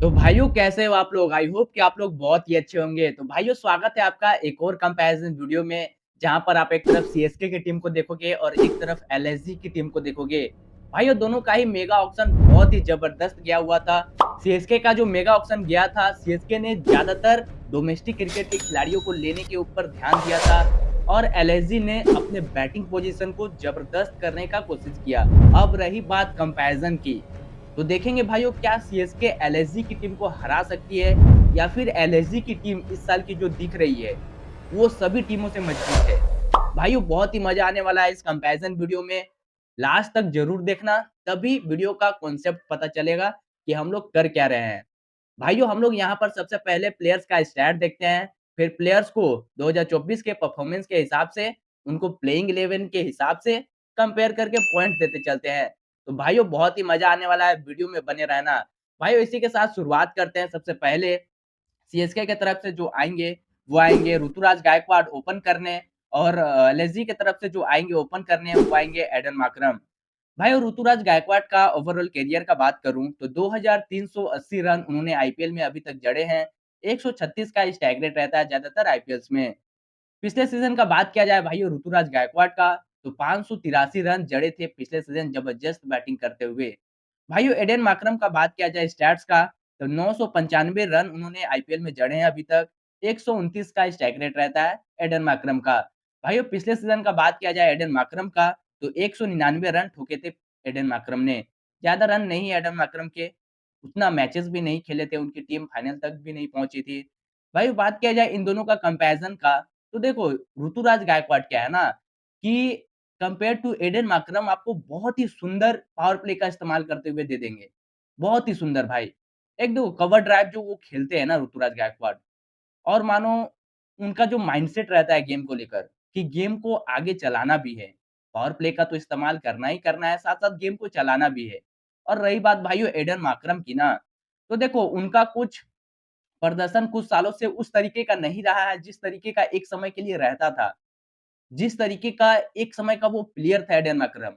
तो भाइयों कैसे हो आप लोग? आई होप कि आप लोग बहुत ही अच्छे होंगे। तो भाइयों स्वागत है आपका एक और कंपैरिज़न वीडियो में, जहाँ पर आप एक तरफ सीएसके की टीम को देखोगे और एक तरफ एलएसजी की टीम को देखोगे। भाइयों दोनों का ही मेगा ऑक्शन बहुत ही ज़बरदस्त गया हुआ था। सीएसके का जो मेगा ऑक्शन गया था, सीएसके ने ज़्यादातर डोमेस्टिक क्रिकेट के खिलाड़ियों को लेने के ऊपर ध्यान दिया था और एलएसजी ने अपने बैटिंग पोज़ीशन को ज़बरदस्त करने का कोशिश किया। अब रही बात कंपैरिज़न की, तो देखेंगे भाइयों क्या सीएसके एलएसजी की टीम को हरा सकती है या फिर एलएसजी की टीम इस साल की जो दिख रही है वो सभी टीमों से मजबूत है। भाइयों बहुत ही मजा आने वाला है इस कंपैरिजन वीडियो में। लास्ट तक जरूर देखना, तभी वीडियो का कॉन्सेप्ट पता चलेगा कि हम लोग कर क्या रहे हैं। भाइयों हम लोग यहाँ पर सबसे पहले प्लेयर्स का स्टैट देखते हैं, फिर प्लेयर्स को 2024 के परफॉर्मेंस के हिसाब से, उनको प्लेइंग 11 के हिसाब से कंपेयर करके पॉइंट देते चलते हैं। तो भाइयों बहुत ही मजा आने वाला है, वीडियो में बने रहना। भाइयों इसी के साथ शुरुआत करते हैं। सबसे पहले सीएसके की तरफ से जो आएँगे, वो आएँगे ऋतुराज गायकवाड ओपन करने और एलएसजी की तरफ से जो आएँगे ओपन करने, वो आएँगे एडन माकरम। भाई और ऋतुराज गायकवाड का ओवरऑल करियर का बात करूँ तो 2380 रन उन्होंने आईपीएल में अभी तक जड़े हैं। 136 का स्ट्राइक रेट रहता है ज़्यादातर आईपीएल्स में। पिछले सीज़न का बात किया जाए भाइयों ऋतुराज गायकवाड का, तो 583 रन जड़े थे पिछले सीज़न ज़बरदस्त बैटिंग करते हुए। भाइयों एडेन मार्करम का बात किया जाए स्टैट्स का, तो 995 रन उन्होंने आईपीएल में जड़े हैं अभी तक। 129 का स्ट्राइक रेट रहता है एडेन मार्करम का। भाइयों पिछले सीज़न का बात किया जाए एडेन मार्करम का, तो 199 रन ठोके थे एडेन मार्करम ने। ज़्यादा रन नहीं एडेन मार्करम के, उतना मैचेस भी नहीं खेले थे, उनकी टीम फाइनल तक भी नहीं पहुँची थी। भाई बात किया जाए इन दोनों का कंपैरिज़न का, तो देखो ऋतुराज गायकवाड क्या है ना कि कंपेयर टू एडेन मार्करम आपको बहुत ही सुंदर पावर प्ले का इस्तेमाल करते हुए दे देंगे। बहुत ही सुंदर भाई। एक देखो कवर ड्राइव जो वो खेलते हैं ना ऋतुराज गायकवाड, और मानो उनका जो माइंडसेट रहता है गेम को लेकर कि गेम को आगे चलाना भी है। पावर प्ले का तो इस्तेमाल करना ही करना है, साथ-साथ गेम को चलाना भी है। और रही बात भाइयों एडन मार्करम की ना, तो देखो उनका कुछ प्रदर्शन कुछ सालों से उस तरीके का नहीं रहा है जिस तरीके का एक समय के लिए रहता था। जिस तरीके का एक समय का वो प्लेयर था एडन मैकरम,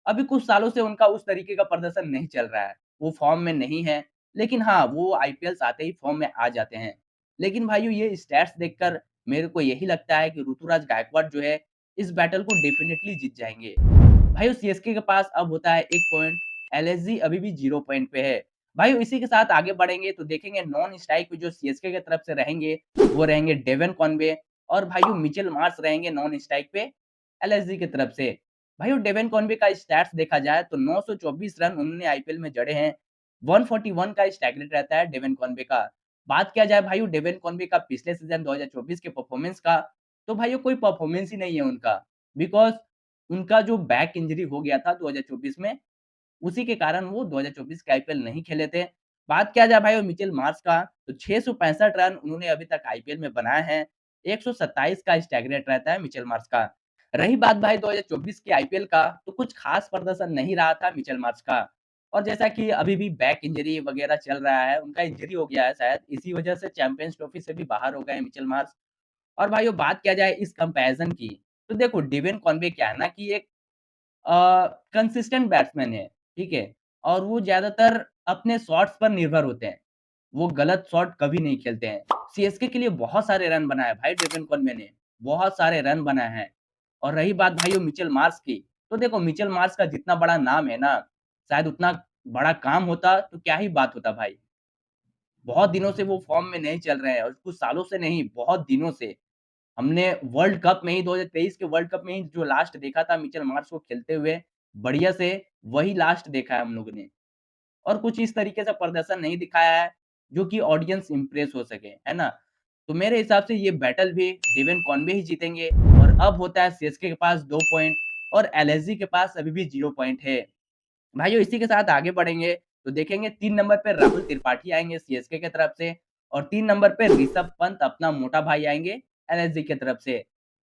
अभी कुछ सालों से उनका उस तरीके का प्रदर्शन नहीं चल रहा है। वो फ़ॉर्म में नहीं है, लेकिन हाँ, वो आईपीएल्स आते ही फ़ॉर्म में आ जाते हैं। लेकिन भाइयों ये स्टैट्स देखकर मेरे को यही लगता है कि ऋतुराज गायकवाड जो है, इस बैटल को डेफिनिटली जीत जाएँगे। भाइयों सीएसके के पास अब होता है 1 पॉइंट, एलएसजी अभी भी 0 पॉइंट पे है। भाइयों इसी के साथ आगे बढ़ेंगे तो देखेंगे नॉन स्ट्राइक पे जो सीएसके की तरफ से रहेंगे, वो रहेंगे डेवन कॉनवे और भाइयों मिचेल मार्श रहेंगे नॉन स्ट्राइक पे एलएसजी की तरफ से। भाइयों डेवन कॉनवे का स्टैट्स देखा जाए तो 924 रन उन्होंने आईपीएल में जड़े हैं। 141 का स्ट्राइक रेट रहता है डेवन कॉनवे का। बात किया जाए भाइयों डेवन कॉनवे का पिछले सीज़न 2024 के परफॉर्मेंस का, तो भाइयों कोई परफॉर्मेंस ही नहीं है उनका। बिकॉज़ उनका जो बैक इंजरी हो गया था 2024 में, उसी के कारण वो 2024 के आईपीएल नहीं खेले थे। बात किया जाए भाई मिचेल मार्श का, तो 665 रन उन्होंने अभी तक आईपीएल में बनाए हैं। 127 का स्ट्राइक रेट रहता है मिचेल मार्श का। रही बात भाई 2024 के आईपीएल का, तो कुछ खास प्रदर्शन नहीं रहा था मिचेल मार्श का। और जैसा कि अभी भी बैक इंजरी वगैरह चल रहा है, उनका इंजरी हो गया है शायद, इसी वजह से चैंपियंस ट्रॉफी से भी बाहर हो गए हैं मिचेल मार्श। और भाइयों बात किया जाए इस कंपैरिज़न की, तो देखो डेविन कॉनवे क्या है ना कि एक कंसिस्टेंट बैट्समैन है, ठीक है? और वो ज़्यादातर अपने शॉट्स पर निर्भर होते हैं। वो गलत शॉट कभी नहीं खेलते हैं। सीएसके के लिए बहुत सारे रन बनाए भाई डेविन कॉनवे ने, बहुत सारे रन बनाए हैं। और रही बात भाइयों मिचेल मार्श की, तो देखो मिचेल मार्श का जितना बड़ा नाम है ना, शायद उतना बड़ा काम होता तो क्या ही बात होता भाई। बहुत दिनों से वो फ़ॉर्म में नहीं चल रहे हैं और कुछ सालों से नहीं, बहुत दिनों से। हमने वर्ल्ड कप में ही 2023 के वर्ल्ड कप में ही जो लास्ट देखा था मिचेल मार्श को खेलते हुए, बढ़िया से वही लास्ट देखा है हम लोगों ने। और कुछ इस तरीके से प्रदर्शन नहीं दिखाया है, जो कि ऑडियंस इम्प्रेस हो सके, है ना? तो मेरे हिसाब से ये बैटल भी डेविन कॉनवे ही जीतेंगे और अब होता है सीएसके के पास 2 पॉइंट और एलएसजी के पास अभी भी 0 पॉइंट है। भाइयों इसी के साथ आगे बढ़ेंगे, तो देखेंगे 3 नंबर पे राहुल त्रिपाठी आएँगे सीएसके की तरफ से और 3 नंबर पे ऋषभ पंत अपना मोटा भाई आएँगे एलएसजी की तरफ से।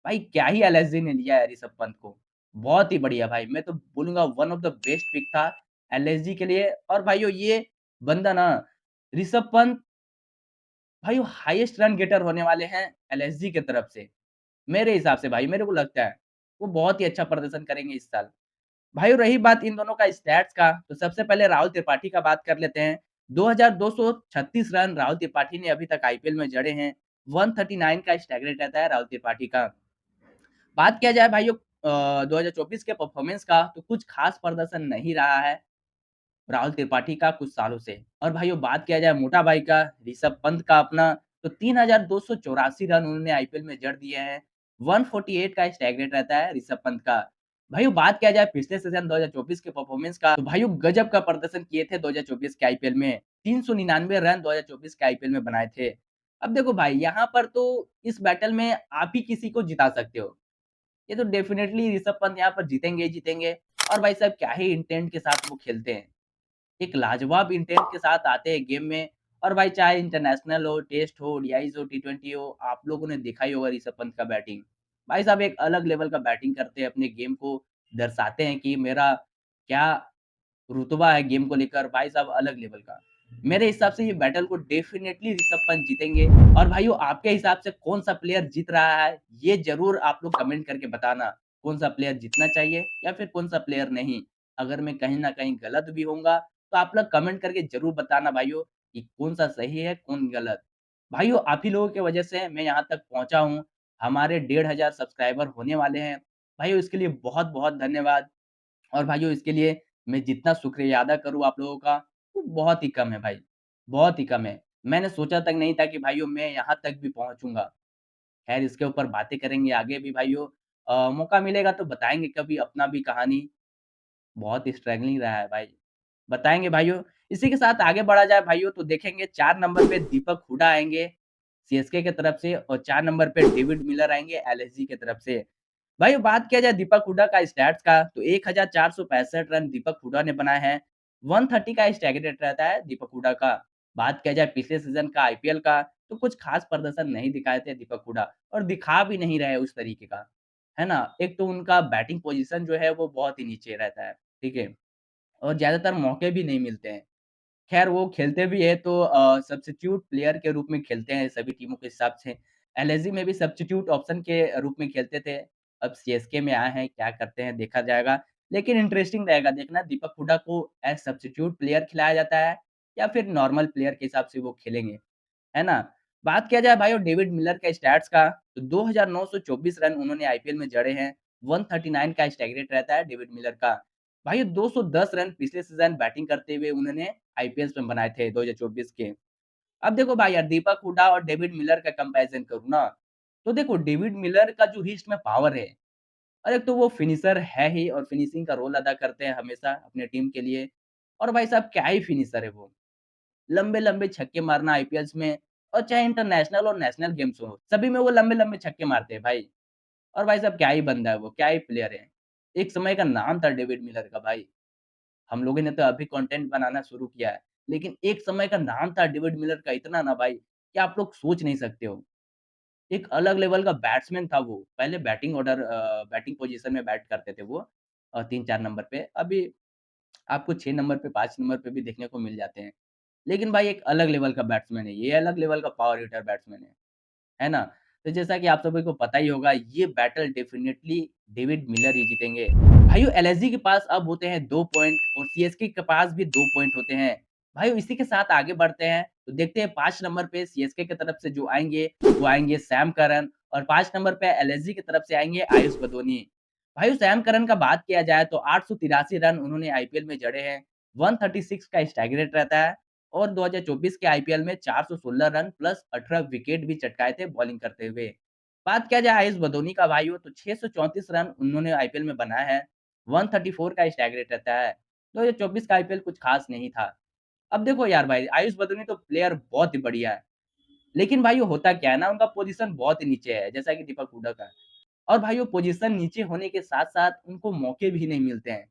भाई क्या ही एलएसजी ने लिया है ऋषभ पंत को, बहुत ही बढ़िया भाई, मैं तो बोलूँगा one of the best pick था एलएसजी के लिए। और भाइयों ये बंदा ना ऋषभ पंत भाइयों हाईएस्ट रन गेटर होने वाले हैं एलएसजी की तरफ से। मेरे हिसाब से भाई मेरे को लगता है, वो बहुत ही अच्छा प्रदर्शन करेंगे इस साल। भाइयों रही बात इन दोनों का स्टैट्स का, तो सबसे पहले राहुल त्रिपाठी का बात कर लेते हैं। 2236 रन राहुल त्रिपाठी ने अभी तक आईपीएल में जड़े हैं। 139 का स्ट्राइक रेट रहता है राहुल त्रिपाठी का। बात किया जाए भाइयों 2024 के परफॉर्मेंस का, तो कुछ खास प्रदर्शन नहीं रहा है राहुल त्रिपाठी का कुछ सालों से। और भाइयों बात किया जाए मोटा भाई का, ऋषभ पंत का अपना, तो 3284 रन उन्होंने आईपीएल में जड़ दिए हैं। 148 का स्ट्राइक रेट रहता है ऋषभ पंत का। भाइयों बात किया जाए पिछले सीजन 2024 के परफॉर्मेंस का, तो भाइयों गजब का प्रदर्शन किए थे 2024 के आईपीएल में। 399 रन 2024 के आईपीएल में बनाए थे। अब देखो भाई यहाँ पर तो इस बैटल में आप ही किसी को जिता सकते हो। ये तो डेफिनिटली ऋषभ पंत यहाँ पर जीतेंगे ही जीतेंगे। और भाई साहब क्या ही इंटेंट के साथ वो खेलते हैं। एक लाजवाब इंटेंट के साथ आते हैं गेम में। और भाई चाहे इंटरनेशनल हो, टेस्ट हो, ओडीआईज़ हो, टी20 हो, आप लोगों ने देखा ही होगा ऋषभ पंत का बैटिंग। भाई साहब एक अलग लेवल का बैटिंग करते हैं, अपने गेम को दर्शाते हैं कि मेरा क्या रुतबा है गेम को लेकर, भाई साहब अलग लेवल का। मेरे हिसाब से ये बैटल को डेफिनिटली ऋषभ पंत जीतेंगे। और भाइयों आपके हिसाब से कौन-सा प्लेयर जीत रहा है, ये ज़रूर आप लोग कमेंट करके बताना। कौन-सा प्लेयर जीतना चाहिए या फिर कौन-सा प्लेयर नहीं। अगर मैं कहीं न कहीं गलत भी होऊँगा, तो आप लोग कमेंट करके ज़रूर बताना भाइयों कि कौन-सा सही है, कौन गलत। भाइयों आप ही लोगों की वजह से मैं यहाँ तक पहुँचा हूँ। हमारे 1500 सब्सक्राइबर होने वाले हैं। भाइयों इसके लिए बहुत-बहुत धन्यवाद। और भाइयों इसके लिए मैं जितना शुक्रिया अदा करूँ आप लोगों का, वो बहुत ही कम है भाई, बहुत ही कम है। मैंने सोचा तक नहीं था कि भाइयों मैं यहाँ तक भी पहुँचूँगा। खैर इसके ऊपर बातें करेंगे आगे भी भाइयों। मौका मिलेगा तो बताएँगे कभी अपना भी कहानी। बहुत स्ट्रगलिंग रहा है भाई। बताएँगे भाइयों। इसी के साथ आगे बढ़ा जाए भाइयों, तो देखेंगे 4 नंबर पे दीपक हुडा आएँगे सीएसके की तरफ से, और 4 नंबर पे डेविड मिलर आएँगे एलएसजी की तरफ से। भाई बात किया जाए दीपक हुडा का स्टैट्स का, तो 1465 रन दीपक हुडा ने बनाए हैं। 130 का स्ट्राइक रेट रहता है दीपक हुडा का। बात किया जाए पिछले सीज़न का आईपीएल का, तो कुछ खास प्रदर्शन नहीं दिखाए थे दीपक हुडा, और दिखा भी नहीं रहे उस तरीके का, है ना? एक तो उनका बैटिंग पोज़ीशन जो है वो बहुत ही नीचे रहता है, ठीक है? और ज़्यादातर मौके भी नहीं मिलते हैं। खैर वो खेलते भी हैं तो सब्स्टिट्यूट प्लेयर के रूप में खेलते हैं सभी टीमों के हिसाब से। एलएसजी में भी सब्स्टिट्यूट ऑप्शन के रूप में खेलते थे। अब सीएसके में आए हैं, क्या करते हैं देखा जाएगा। लेकिन इंटरेस्टिंग रहेगा देखना दीपक हुडा को एज़ सब्स्टिट्यूट प्लेयर खिलाया जाता है या फिर नॉर्मल प्लेयर के हिसाब से वो खेलेंगे, है ना? बात किया जाए भाइयों डेविड मिलर के स्टैट्स का, तो 2924 रन उन्होंने आईपीएल में जड़े हैं। 139 का स्ट्राइक रेट रहता है डेविड मिलर का। भाइयों 210 रन पिछले सीज़न बैटिंग करते हुए उन्होंने आईपीएल्स में बनाए थे 2024 के। अब देखो भाई यार दीपक हुडा और डेविड मिलर का कंपैरिज़न करूँ ना, तो देखो डेविड मिलर का जो रिस्ट में पावर है, और एक तो वो फिनिशर है ही, और फिनिशिंग का रोल अदा करते हैं हमेशा अपने टीम के लिए। और भाई साहब क्या ही फिनिशर है वो। लंबे-लंबे छक्के मारना आईपीएल्स में, और चाहे इंटरनेशनल और नेशनल गेम्स हो, सभी में वो लंबे-लंबे छक्के मारते हैं भाई। और भाई साहब क्या ही बंदा है वो, क्या ही प्लेयर है। एक समय का नाम था डेविड मिलर का भाई। हम लोगों ने तो अभी कंटेंट बनाना शुरू किया है। लेकिन एक समय का नाम था डेविड मिलर का इतना ना भाई, कि आप लोग सोच नहीं सकते हो। एक अलग लेवल का बैट्समैन था वो। पहले बैटिंग पोज़ीशन में बैट करते थे वो 3-4 नंबर पे। अभी आपको 6 नंबर पे, 5 नंबर पे भी देखने को मिल जाते हैं। लेकिन भाई एक अलग लेवल का बैट्समैन है। ये अलग लेवल का पावर हिटर बैट्समैन है ना? तो जैसा कि आप सभी को पता ही होगा, ये बैटल डेफिनिटली डेविड मिलर ही जीतेंगे। भाइयों एलएसजी के पास अब होते हैं 2 पॉइंट, और सीएसके के पास भी 2 पॉइंट होते हैं। भाइयों इसी के साथ आगे बढ़ते हैं, तो देखते हैं 5 नंबर पे सीएसके की तरफ से जो आएँगे, वो आएँगे सैम करन, और 5 नंबर पे एलएसजी की तरफ से आएँगे आयुष बदोनी। भाइयों सैम करन का बात किया जाए तो 883 रन उन्होंने आईपीएल में जड़े हैं। 136 का स्ट्राइक रेट रहता है, और 2024 के आईपीएल में 416 रन प्लस 18 विकेट भी चटकाए थे बॉलिंग करते हुए। बात किया जाए आयुष बदोनी का भाइयों, तो 634 रन उन्होंने आईपीएल में बनाए हैं। 134 का स्ट्राइक रेट रहता है। 2024 का आईपीएल कुछ खास नहीं था। अब देखो यार भाई आयुष बदोनी तो प्लेयर बहुत ही बढ़िया है। लेकिन भाइयों होता क्या है ना, उनका पोज़ीशन बहुत ही नीचे है, जैसा कि दीपक हुडा का। और भाइयों पोज़ीशन नीचे होने के साथ-साथ उनको मौके भी नहीं मिलते हैं।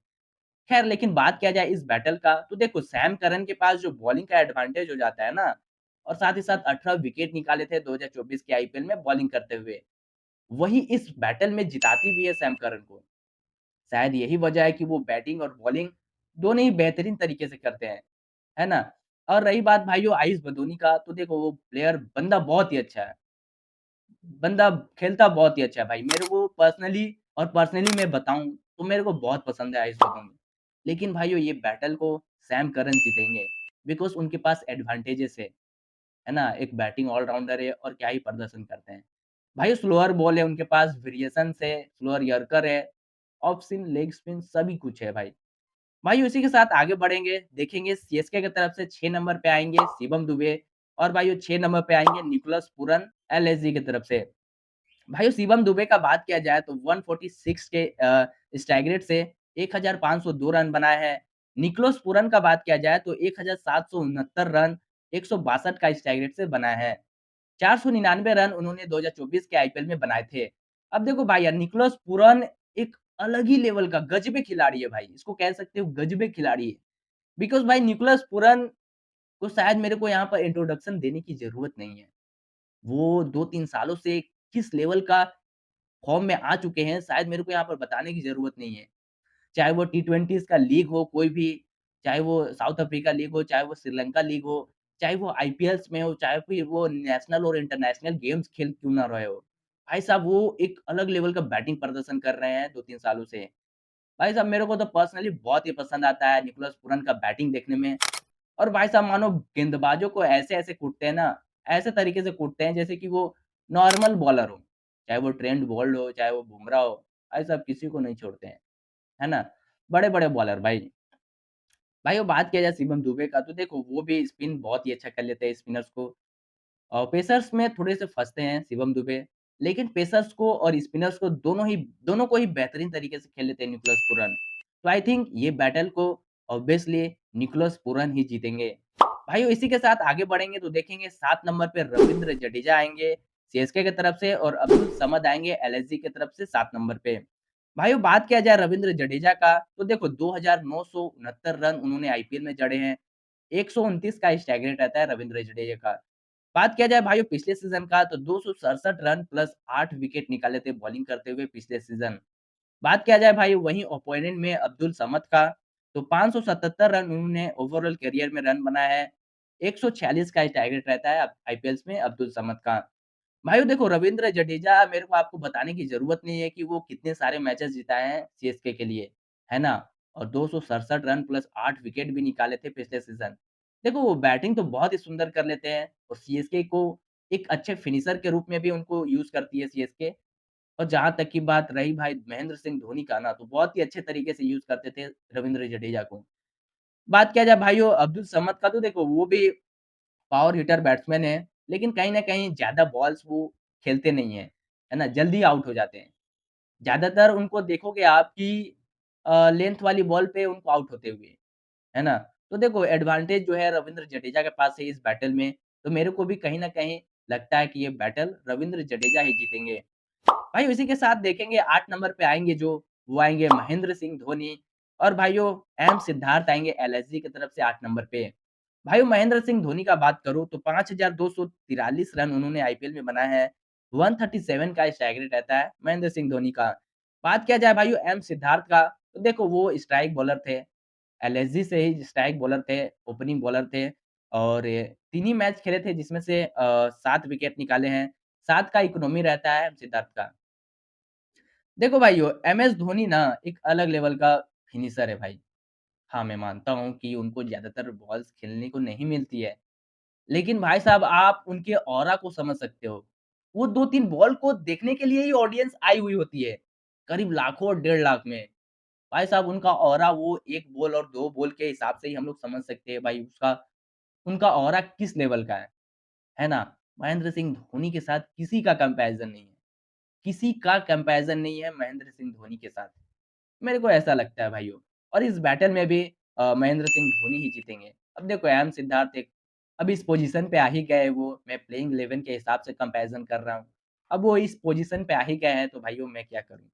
खैर लेकिन बात किया जाए इस बैटल का, तो देखो सैम करन के पास जो बॉलिंग का एडवांटेज हो जाता है ना, और साथ ही साथ 18 विकेट निकाले थे 2024 के आईपीएल में बॉलिंग करते हुए। वही इस बैटल में जिताती भी है सैम करन को। शायद यही वजह है कि वो बैटिंग और बॉलिंग दोनों ही बेहतरीन तरीके से करते हैं, है ना? और रही बात भाइयों आयुष बदोनी का, तो देखो वो प्लेयर बंदा बहुत ही अच्छा है। बंदा खेलता बहुत ही अच्छा है भाई। मेरे को पर्सनली मैं बताऊँ, तो मेरे को बहुत पसंद है आयुष बदोनी। लेकिन भाइयों ये बैटल को सैम करन जीतेंगे। बिकॉज़ उनके पास एडवांटेजेस है ना? एक बैटिंग ऑलराउंडर है और क्या ही प्रदर्शन करते हैं। भाई स्लोअर बॉल है उनके पास, वेरिएशंस है, स्लोअर यॉर्कर है, ऑफ स्पिन, लेग स्पिन सभी कुछ है भाई। भाई उसी के साथ आगे बढ़ेंगे, देखेंगे सीएसके की तरफ से 6 नंबर पे आएँगे शिवम दुबे और भाई वो 6 नंबर पे आएँगे निकोलस पूरन एलएसजी की तरफ से। भाई शिवम दुबे का बात किया जाए तो 146 के स्ट्राइक रेट से 1502 रन बनाए हैं। निकोलस पूरन का बात किया जाए तो 1769 रन 162 का स्ट्राइक रेट से बनाए हैं। 499 रन उन्होंने 2024 के आईपीएल में बनाए थे। अब देखो भाई यार निकोलस पूरन एक अलग ही लेवल का गजबे खिलाड़ी है भाई। इसको कह सकते हो गजबे खिलाड़ी है। बिकॉज़ भाई निकोलस पूरन को शायद मेरे को यहाँ पर इंट्रोडक्शन देने की ज़रूरत नहीं है। वो 2-3 सालों से किस लेवल का फ़ॉर्म में आ चुके हैं, शायद मेरे को यहाँ पर बताने की ज़रूरत नहीं है। चाहे वो टी20s का लीग हो कोई भी, चाहे वो साउथ अफ्रीका लीग हो, चाहे वो श्रीलंका लीग हो, चाहे वो आईपीएल्स में हो, चाहे फिर वो नेशनल और इंटरनेशनल गेम्स खेल क्यों ना रहे हो। भाई साहब वो एक अलग लेवल का बैटिंग प्रदर्शन कर रहे हैं 2-3 सालों से। भाई साहब मेरे को तो पर्सनली बहुत ही पसंद आता है निकोलस पूरन का बैटिंग देखने में और भाई साहब मानो गेंदबाजों को ऐसे-ऐसे कूटते हैं ना, ऐसे तरीके से कूटते हैं जैसे कि वो नॉर्मल बॉलर हो। चाहे वो ट्रेंट बोल्ट हो, चाहे वो बुमराह हो, भाई साहब किसी को नहीं छोड़ते हैं। है ना? बड़े-बड़े बॉलर भाई। भाई वो बात किया जाए शिवम दुबे का तो देखो वो भी स्पिन बहुत ही अच्छा कर लेते हैं स्पिनर्स को। पेसर्स में थोड़े से फँसते हैं शिवम दुबे, लेकिन पेसर्स को और स्पिनर्स को दोनों को ही बेहतरीन तरीके से खेल लेते हैं निकोलस पूरन। तो आई थिंक ये बैटल को ऑब्वियसली निकोलस पूरन ही जीतेंगे। भाइयों इसी के साथ आगे बढ़ेंगे तो देखेंगे 7 नंबर पे रवींद्र जडेजा आएँगे सीएसके की तरफ से और अब्दुल समद आएँगे एलएसजी की तरफ से 7 नंबर पे। भाइयों बात किया जाए रवींद्र जडेजा का तो देखो 2969 रन उन्होंने आईपीएल में जड़े हैं। 129 का स्ट्राइक रेट रहता है रवींद्र जडेजा का। बात किया जाए भाइयों पिछले सीज़न का तो 267 रन प्लस 8 विकेट निकाले थे बॉलिंग करते हुए पिछले सीज़न। बात किया जाए भाई वहीं ओपोनेंट में अब्दुल समद का, तो 577 रन उन्होंने ओवरऑल करियर में रन बनाया है। 146 का टारगेट रहता है आईपीएल्स में अब्दुल समद का। भाइयों देखो रवींद्र जडेजा मेरे को आपको बताने की ज़रूरत नहीं है कि वो कितने सारे मैचेस जिताए हैं सीएसके के लिए, है ना? और 267 रन प्लस 8 विकेट भी निकाले थे पिछले सीज़न। देखो वो बैटिंग तो बहुत ही सुंदर कर लेते हैं और सीएसके को एक अच्छे फिनिशर के रूप में भी उनको यूज़ करती है सीएसके। और जहाँ तक की बात रही भाई महेंद्र सिंह धोनी का ना, तो बहुत ही अच्छे तरीके से यूज़ करते थे रवींद्र जडेजा को। बात किया जाए भाइयों अब्दुल समद का तो देखो वो भी पावर हिटर बैट्समैन है, लेकिन कहीं न कहीं ज़्यादा बॉल्स वो खेलते नहीं हैं, है ना? जल्दी आउट हो जाते हैं। ज़्यादातर उनको देखोगे आप कि लेंथ वाली बॉल पे उनको आउट होते हुए, है ना? तो देखो एडवांटेज जो है रवींद्र जडेजा के पास है इस बैटल में, तो मेरे को भी कहीं न कहीं लगता है कि ये बैटल रवींद्र जडेजा ही जीतेंगे। भाई इसी के साथ देखेंगे 8 नंबर पे आएँगे जो, वो आएँगे महेंद्र सिंह धोनी और भाइयों एम सिद्धार्थ आएँगे एलएसजी की तरफ से 8 नंबर पे। भाइयों महेंद्र सिंह धोनी का बात करूँ तो 5243 रन उन्होंने आईपीएल में बनाए हैं। 137 का स्ट्राइक रेट रहता है महेंद्र सिंह धोनी का। बात किया जाए भाइयों एम सिद्धार्थ का, तो देखो वो स्ट्राइक बॉलर थे। एलएसजी से ही स्ट्राइक बॉलर थे, ओपनिंग बॉलर थे और 3 ही मैच खेले थे जिसमें से 7 विकेट निकाले हैं। 7 का इकोनॉमी रहता है एम सिद्धार्थ का। देखो भाइयों, एमएस धोनी ना एक अलग लेवल का फिनिशर है भाई। हाँ, मैं मानता हूँ कि उनको ज़्यादातर बॉल्स खेलने को नहीं मिलती है। लेकिन भाई साहब आप उनके ऑरा को समझ सकते हो। वो 2-3 बॉल को देखने के लिए ही ऑडियंस आई हुई होती है। करीब लाखों और डेढ़ लाख में। भाई साहब उनका ऑरा वो 1 बॉल और 2 बॉल के हिसाब से ही हम लोग समझ सकते हैं भाई उसका उनका ऑरा किस लेवल का है ना? महेंद्र सिंह धोनी के साथ किसी का कंपैरिज़न नहीं है। किसी का कंपैरिज़न नहीं है महेंद्र सिंह धोनी के साथ। मेरे को ऐसा लगता है भाइयों और इस बैटल में भी महेंद्र सिंह धोनी ही जीतेंगे। अब देखो एम सिद्धार्थ एक अब इस पोज़ीशन पे आ ही गए वो, मैं प्लेइंग 11 के हिसाब से कंपैरिज़न कर रहा हूँ। अब वो इस पोज़ीशन पे आ ही गए हैं तो भाइयों मैं क्या करूँ,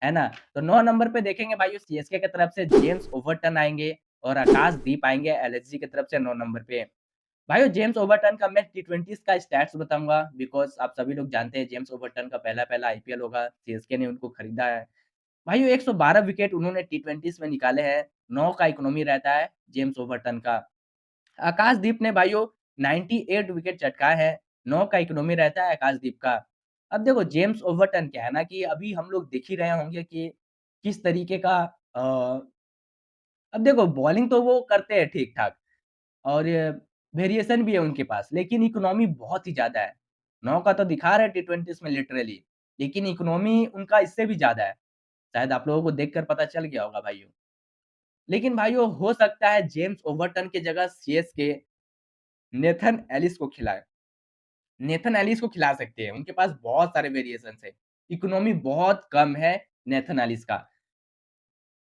है ना? तो 9 नंबर पे देखेंगे भाइयों सीएसके की तरफ से जेम्स ओवर्टन आएँगे और आकाशदीप आएँगे एलएसजी की तरफ से 9 नंबर पे। भाइयों जेम्स ओवर्टन का मैं टी20s का स्टैट्स बताऊँगा बिकॉज़ आप सभी लोग जानते हैं जेम्स ओवर्टन का पहला-पहला आईपीएल होगा, सीएसके ने उनको खरीदा है। भाइयों 112 विकेट उन्होंने टी20s में निकाले हैं, 9 का इकोनॉमी रहता है जेम्स ओवर्टन का। आकाशदीप ने भाइयों 98 विकेट चटकाए हैं, 9 का इकोनॉमी रहता है आकाशदीप का। अब देखो जेम्स ओवर्टन क्या है ना कि अभी हम लोग देख ही रहे होंगे कि किस तरीके का अ, अब देखो बॉलिंग तो वो करते हैं ठीक-ठाक, और वेरिएशन भी है उनके पास, लेकिन इकोनॉमी बहुत ही ज़्यादा है। 9 का तो दिखा रहा है टी20 में लिटरली, लेकिन इकोनॉमी उनका इससे भी ज़्यादा है। शायद आप लोगों को देखकर पता चल गया होगा भाइयों। लेकिन भाइयों हो सकता है जेम्स ओवरटन की जगह सीएसके नेथन एलिस को खिलाए। नेथन एलिस को खिला सकते हैं, उनके पास बहुत सारे वेरिएशंस है। इकोनॉमी बहुत कम है नेथन एलिस का।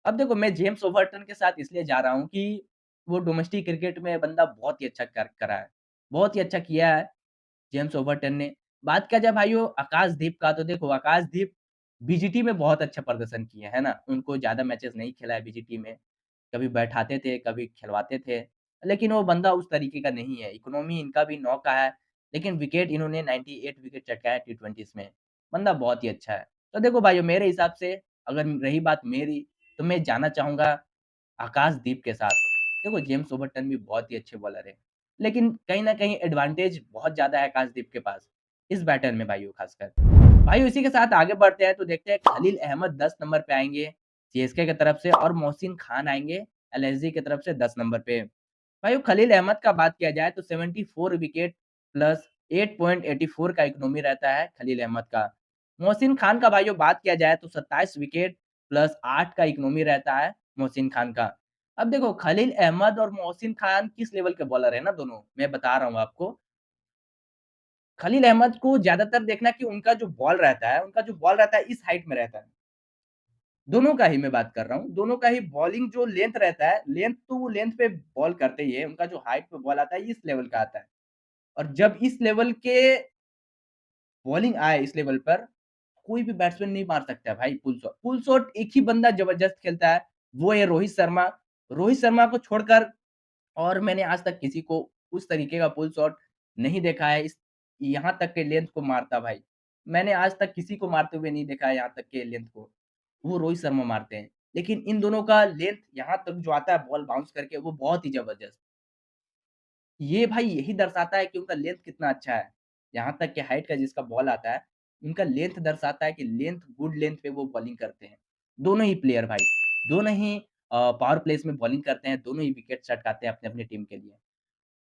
अब देखो मैं जेम्स ओवरटन के साथ इसलिए जा रहा हूँ कि वो डोमेस्टिक क्रिकेट में बंदा बहुत ही अच्छा कर करा है। बहुत ही अच्छा किया है जेम्स ओवरटन ने। बात किया जाए भाइयों आकाशदीप का तो देखो आकाशदीप बीजीटी में बहुत अच्छा प्रदर्शन किए, है ना? उनको ज़्यादा मैचेस नहीं खेला है बीजीटी में। कभी बैठाते थे, कभी खिलवाते थे। लेकिन वो बंदा उस तरीके का नहीं है। इकोनॉमी इनका भी 9 का है, लेकिन विकेट इन्होंने 98 विकेट चटकाए टी20s में। बंदा बहुत ही अच्छा है। तो देखो भाइयों मेरे हिसाब से अगर रही बात मेरी, तो मैं जाना चाहूँगा आकाशदीप के साथ। देखो जेम्स ओवरटन भी बहुत ही अच्छे बॉलर हैं, लेकिन कहीं न कहीं एडवांटेज बहुत ज़्यादा है आकाशदीप के पास, इस बैटल में भाइयों खासकर। भाइयों इसी के साथ आगे बढ़ते हैं तो देखते हैं खलील अहमद 10 नंबर पे आएँगे सीएसके की तरफ से और मोहसिन खान आएँगे एलएसजी की तरफ से 10 नंबर पे। भाइयों खलील अहमद का बात किया जाए तो 74 विकेट प्लस 8.84 का इकोनॉमी रहता है खलील अहमद का। मोहसिन खान का भाइयों बात किया जाए तो 27 विकेट प्लस 8 का इकोनॉमी रहता है मोहसिन खान का। अब देखो खलील अहमद और मोहसिन खान किस लेवल के बॉलर है ना दोनों, मैं बता रहा हूँ आपको। खलील अहमद को ज़्यादातर देखना कि उनका जो बॉल रहता है इस हाइट में रहता है। दोनों का ही मैं बात कर रहा हूँ, दोनों का ही बॉलिंग जो लेंथ रहता है, लेंथ तो वो लेंथ पे बॉल करते ही है, उनका जो हाइट पे बॉल आता है इस लेवल का आता है। और जब इस लेवल के बॉलिंग आए इस लेवल पर, कोई भी बैट्समैन नहीं मार सकता है भाई पुल शॉट। पुल शॉट एक ही बंदा ज़बरदस्त खेलता है, वो है रोहित शर्मा। रोहित शर्मा को छोड़कर और मैंने आज तक किसी को उस तरीके का पुल शॉट नहीं देखा है, इस यहाँ तक के लेंथ को मारता भाई। मैंने आज तक किसी को मारते हुए नहीं देखा है यहाँ तक के लेंथ को, वो रोहित शर्मा मारते हैं। लेकिन इन दोनों का लेंथ यहाँ तक जो आता है बॉल बाउंस करके वो बहुत ही ज़बरदस्त। ये भाई यही दर्शाता है कि उनका लेंथ कितना अच्छा है। यहाँ तक कि हाइट का जिसका बॉल आता है, उनका लेंथ दर्शाता है कि गुड लेंथ पे वो बॉलिंग करते हैं। दोनों ही प्लेयर भाई, दोनों ही पावर प्लेस में बॉलिंग करते हैं, दोनों ही विकेट चटकाते हैं अपनी-अपनी टीम के लिए।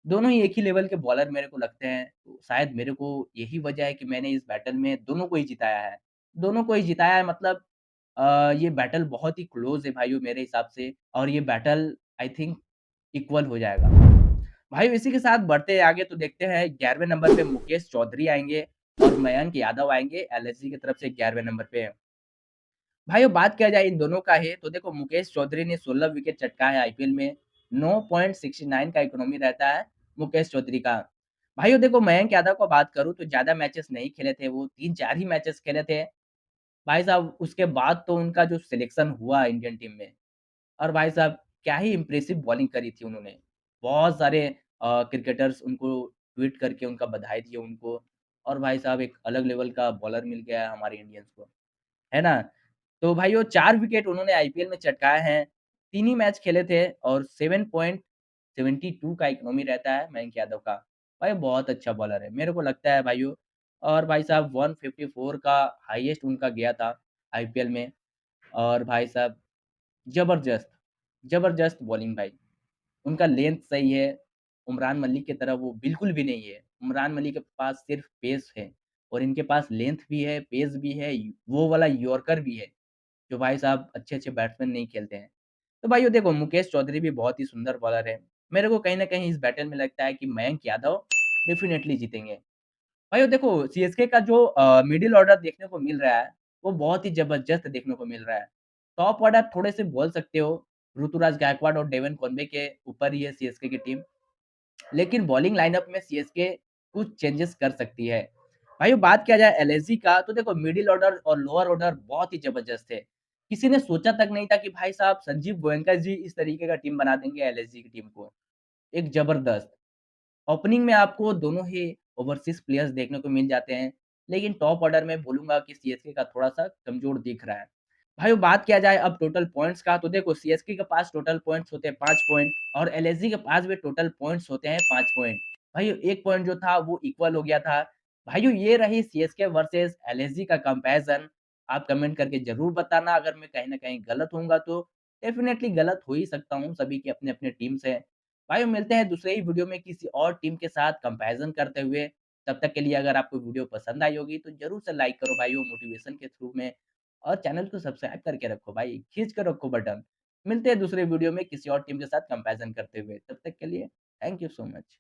दोनों ही एक ही लेवल के बॉलर मेरे को लगते हैं। तो शायद मेरे को यही वजह है कि मैंने इस बैटल में दोनों को ही जिताया है। दोनों को ही जिताया है मतलब ये बैटल बहुत ही क्लोज़ है भाइयों मेरे हिसाब से और ये बैटल आई थिंक इक्वल हो जाएगा। भाइयों इसी के साथ बढ़ते आगे तो देखते हैं 11वें नंबर पे मुकेश चौधरी आएँगे और मयंक यादव आएँगे एलएसजी की तरफ से 11वें नंबर पे। भाइयों बात किया जाए इन दोनों का ही तो देखो मुकेश चौधरी ने 16 विकेट चटकाए हैं आईपीएल में, 9.69 का इकोनॉमी रहता है मुकेश चौधरी का। भाइयों देखो मयंक यादव को बात करूँ तो ज़्यादा मैचेस नहीं खेले थे वो, 3-4 ही मैचेस खेले थे। भाई साहब उसके बाद तो उनका जो सिलेक्शन हुआ इंडियन टीम में और भाई साहब क्या ही इम्प्रेसिव बॉलिंग करी थी उन्होंने। बहुत सारे क्रिकेटर्स उनको ट्वीट करके उनका बधाई दिए उनको और भाई साहब एक अलग लेवल का बॉलर मिल गया है हमारे इंडियंस को, है ना? तो भाइयों 4 विकेट उन्होंने आईपीएल में चटकाए हैं। 3 ही मैच खेले थे और 7.72 का इकोनॉमी रहता है मयंक यादव का। भाई बहुत अच्छा बॉलर है, मेरे को लगता है भाइयों और भाई साहब 154 का हाईएस्ट उनका गया था आईपीएल में और भाई साहब ज़बरदस्त, ज़बरदस्त बॉलिंग भाई। उनका लेंथ सही है, उमरान मलिक की तरह वो बिल्कुल भी नहीं है। उमरान मलिक के पास सिर्फ़ पेस है और इनके पास लेंथ भी है, पेस भी है, वो वाला यॉर्कर भी है। जो भाई साहब अच्छे-अच्छे बैट्समैन नहीं खेलते हैं। तो भाइयों देखो मुकेश चौधरी भी बहुत ही सुंदर बॉलर है। मेरे को कहीं न कहीं इस बैटल में लगता है कि मयंक यादव डेफ़िनेटली जीतेंगे। भाइयों देखो सीएसके का जो मिडल ऑर्डर देखने को मिल रहा है, वो बहुत ही ज़बरदस्त देखने को मिल रहा है। टॉप ऑर्डर थोड़े से बोल सकते हो, ऋतुराज गायकवाड और डेवन कॉनवे के ऊपर ही है सीएसके की टीम। लेकिन बॉलिंग लाइनअप में सीएसके कुछ चेंजेस कर सकती है। भाइयों बात किया जाए एलएसजी का तो देखो मिडल ऑर्डर और लोअर ऑर्डर बहुत ही ज़बरदस्त है। किसी ने सोचा तक नहीं था कि भाई साहब संजीव गोयनका जी इस तरीके का टीम बना देंगे एलएसजी की टीम को। एक ज़बरदस्त। ओपनिंग में आपको दोनों ही ओवरसीज़ प्लेयर्स देखने को मिल जाते हैं, लेकिन टॉप ऑर्डर में बोलूँगा कि सीएसके का थोड़ा-सा कमज़ोर दिख रहा है। भाइयों बात किया जाए अब टोटल पॉइंट्स का तो देखो सीएसके के पास टोटल पॉइंट्स होते हैं 5 पॉइंट और एलएसजी के पास भी टोटल पॉइंट्स होते हैं 5 पॉइंट। भाइयों 1 पॉइंट जो था वो इक्वल हो गया था। भाइयों ये रही सीएसके वर्सेस एलएसजी का कंपैरिज़न। आप कमेंट करके ज़रूर बताना अगर मैं कहीं न कहीं गलत होऊँगा तो डेफ़िनेटली गलत हो ही सकता हूँ, सभी की अपनी-अपनी टीम्स हैं। भाइयों मिलते हैं दूसरे ही वीडियो में किसी और टीम के साथ कंपैरिज़न करते हुए। तब तक के लिए अगर आपको वीडियो पसंद आई होगी तो ज़रूर से लाइक करो भाइयों मोटिवेशन के थ्रू में और चैनल को सब्सक्राइब करके रखो भाई, खींच के रखो बटन। मिलते हैं दूसरे वीडियो में किसी और टीम के साथ कंपैरिज़न करते हुए। तब तक के लिए थैंक यू सो मच।